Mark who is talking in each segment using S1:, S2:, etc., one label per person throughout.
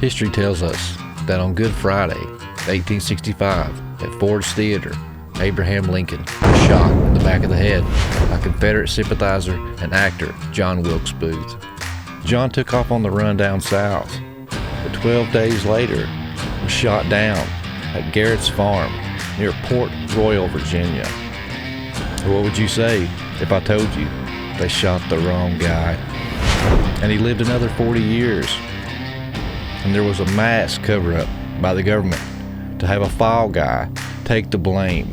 S1: History tells us that on Good Friday, 1865, at Ford's Theater, Abraham Lincoln was shot in the back of the head by Confederate sympathizer and actor John Wilkes Booth. John took off on the run down south, but 12 days later was shot down at Garrett's Farm near Port Royal, Virginia. What would you say if I told you they shot the wrong guy? And he lived another 40 years. And there was a mass cover-up by the government to have a file guy take the blame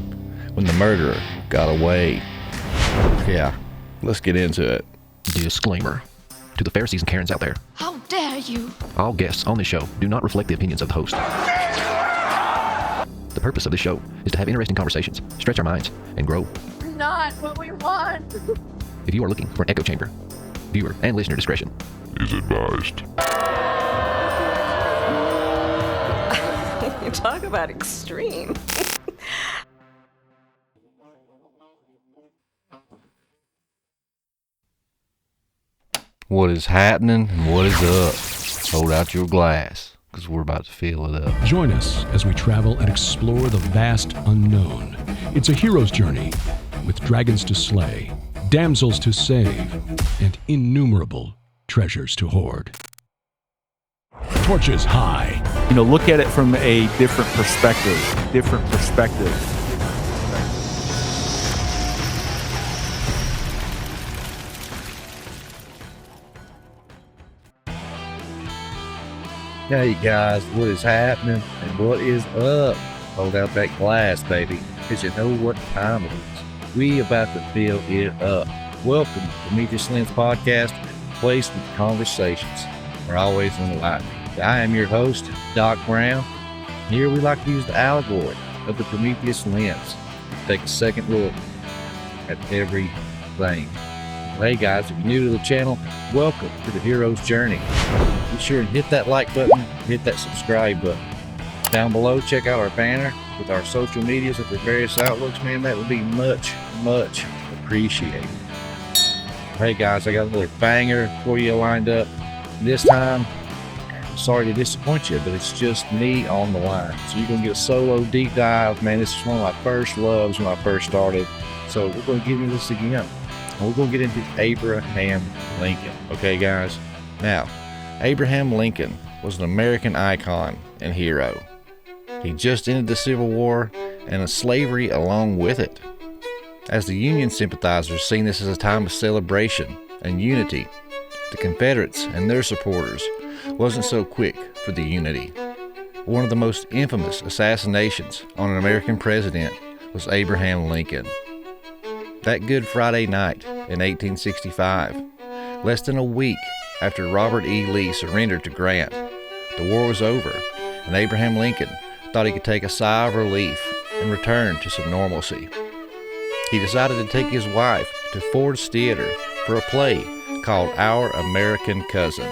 S1: when the murderer got away. Yeah, let's get into it. Disclaimer. To the Pharisees and Karens out there.
S2: How dare you?
S1: All guests on this show do not reflect the opinions of the host. The purpose of this show is to have interesting conversations, stretch our minds, and grow.
S2: Not what we want.
S1: If you are looking for an echo chamber, viewer and listener discretion
S3: is advised.
S4: You talk about extreme.
S1: What is happening and what is up? Hold out your glass, because we're about to fill it up.
S5: Join us as we travel and explore the vast unknown. It's a hero's journey with dragons to slay, damsels to save, and innumerable treasures to hoard. Torches high.
S6: Look at it from a different perspective.
S1: Hey guys, what is happening and what is up? Hold out that glass, baby, because you know what time it is. We about to fill it up. Welcome to Prometheus podcast, a place with conversations. We're always enlightening. I am your host, Doc Brown. Here we like to use the allegory of the Prometheus lens. Take a second look at everything. Hey guys, if you're new to the channel, welcome to the hero's journey. Be sure and hit that like button, hit that subscribe button. Down below, check out our banner with our social medias of the various outlooks, man. That would be much, much appreciated. Hey guys, I got a little banger for you lined up. This time, sorry to disappoint you, but it's just me on the line. So you're going to get a solo deep dive. Man, this is one of my first loves when I first started. So we're going to get into this again. And we're going to get into Abraham Lincoln. Okay, guys? Now, Abraham Lincoln was an American icon and hero. He just ended the Civil War and slavery along with it. As the Union sympathizers seen this as a time of celebration and unity, the Confederates and their supporters wasn't so quick for the unity. One of the most infamous assassinations on an American president was Abraham Lincoln. That Good Friday night in 1865, less than a week after Robert E. Lee surrendered to Grant, the war was over, and Abraham Lincoln thought he could take a sigh of relief and return to some normalcy. He decided to take his wife to Ford's Theater for a play called Our American Cousin.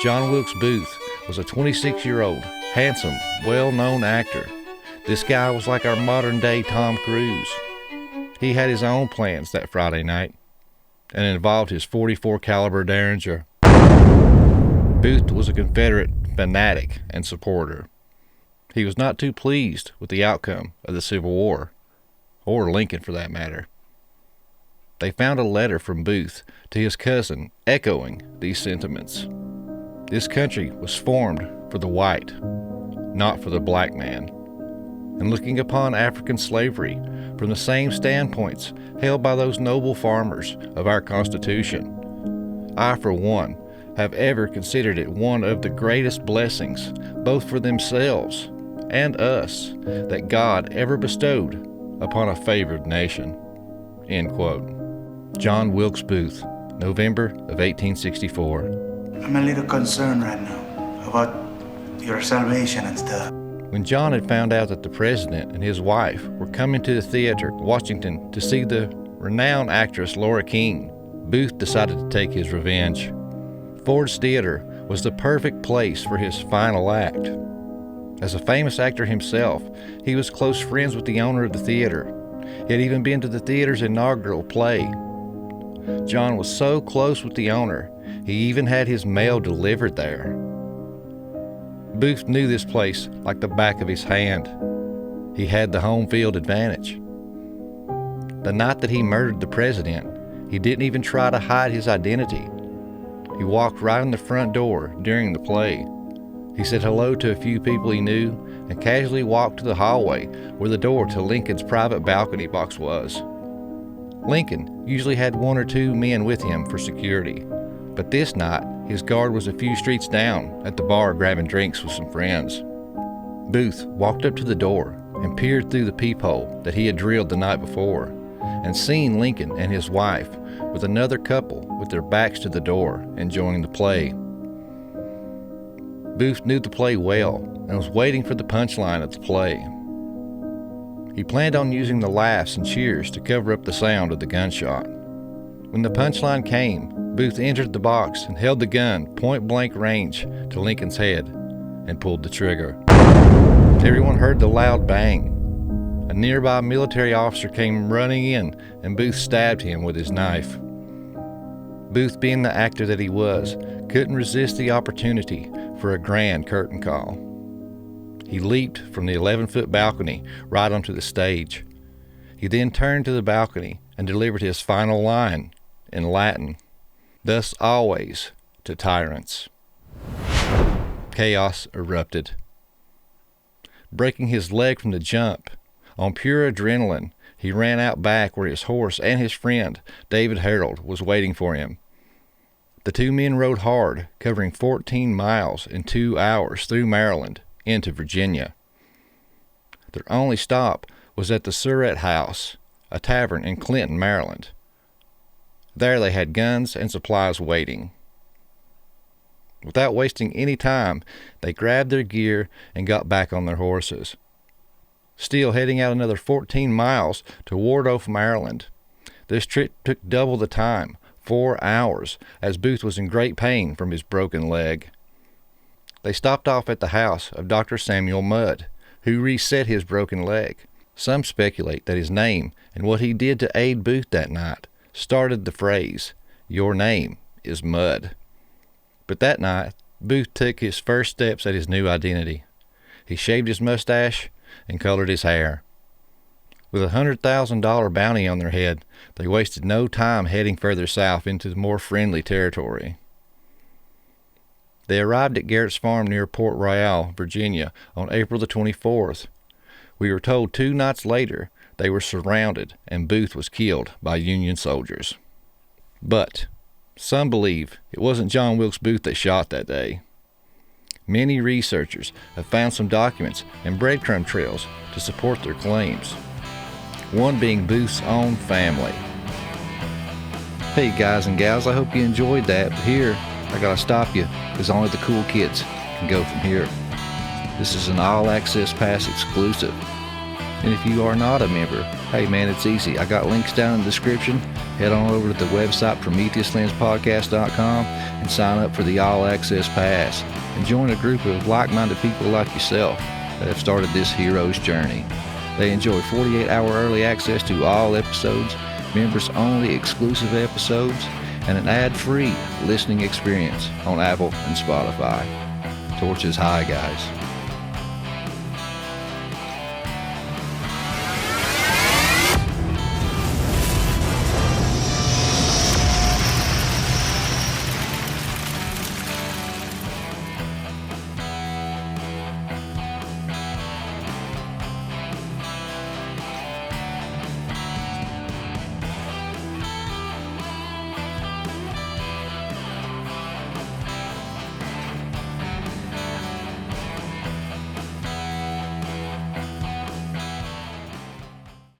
S1: John Wilkes Booth was a 26-year-old, handsome, well-known actor. This guy was like our modern-day Tom Cruise. He had his own plans that Friday night, and it involved his .44 caliber Derringer. Booth was a Confederate fanatic and supporter. He was not too pleased with the outcome of the Civil War, or Lincoln for that matter. They found a letter from Booth to his cousin echoing these sentiments. This country was formed for the white, not for the black man, and looking upon African slavery from the same standpoints held by those noble farmers of our Constitution. I, for one, have ever considered it one of the greatest blessings, both for themselves and us, that God ever bestowed upon a favored nation." End quote. John Wilkes Booth, November of 1864.
S7: I'm a little concerned right now about your salvation and stuff.
S1: When John had found out that the president and his wife were coming to the theater in Washington to see the renowned actress Laura King, Booth decided to take his revenge. Ford's Theater was the perfect place for his final act. As a famous actor himself, he was close friends with the owner of the theater. He had even been to the theater's inaugural play. John was so close with the owner, he even had his mail delivered there. Booth knew this place like the back of his hand. He had the home field advantage. The night that he murdered the president, he didn't even try to hide his identity. He walked right in the front door during the play. He said hello to a few people he knew and casually walked to the hallway where the door to Lincoln's private balcony box was. Lincoln usually had one or two men with him for security, but this night his guard was a few streets down at the bar grabbing drinks with some friends. Booth walked up to the door and peered through the peephole that he had drilled the night before and seen Lincoln and his wife with another couple with their backs to the door enjoying the play. Booth knew the play well and was waiting for the punchline of the play. He planned on using the laughs and cheers to cover up the sound of the gunshot. When the punchline came, Booth entered the box and held the gun point-blank range to Lincoln's head and pulled the trigger. Everyone heard the loud bang. A nearby military officer came running in and Booth stabbed him with his knife. Booth, being the actor that he was, couldn't resist the opportunity for a grand curtain call. He leaped from the 11-foot balcony right onto the stage. He then turned to the balcony and delivered his final line in Latin, "Thus always to tyrants." Chaos erupted. Breaking his leg from the jump, on pure adrenaline, he ran out back where his horse and his friend, David Harold, was waiting for him. The two men rode hard, covering 14 miles in 2 hours through Maryland into Virginia. Their only stop was at the Surratt House, a tavern in Clinton, Maryland. There they had guns and supplies waiting. Without wasting any time, they grabbed their gear and got back on their horses. Still heading out another 14 miles to Wardour, Maryland. This trip took double the time, 4 hours, as Booth was in great pain from his broken leg. They stopped off at the house of Dr. Samuel Mudd, who reset his broken leg. Some speculate that his name and what he did to aid Booth that night started the phrase, "Your name is Mudd." But that night, Booth took his first steps at his new identity. He shaved his mustache and colored his hair. With a $100,000 bounty on their head, they wasted no time heading further south into the more friendly territory. They arrived at Garrett's farm near Port Royal, Virginia, on April the 24th. We were told 2 nights later they were surrounded and Booth was killed by Union soldiers. But some believe it wasn't John Wilkes Booth they shot that day. Many researchers have found some documents and breadcrumb trails to support their claims, one being Booth's own family. Hey guys and gals, I hope you enjoyed that, but here I gotta stop you because only the cool kids can go from here. This is an all access pass exclusive. And if you are not a member, hey man, it's easy. I got links down in the description. Head on over to the website PrometheusLensPodcast.com and sign up for the all access pass and join a group of like-minded people like yourself that have started this hero's journey. They enjoy 48-hour early access to all episodes, members-only exclusive episodes, and an ad-free listening experience on Apple and Spotify. Torch is high, guys.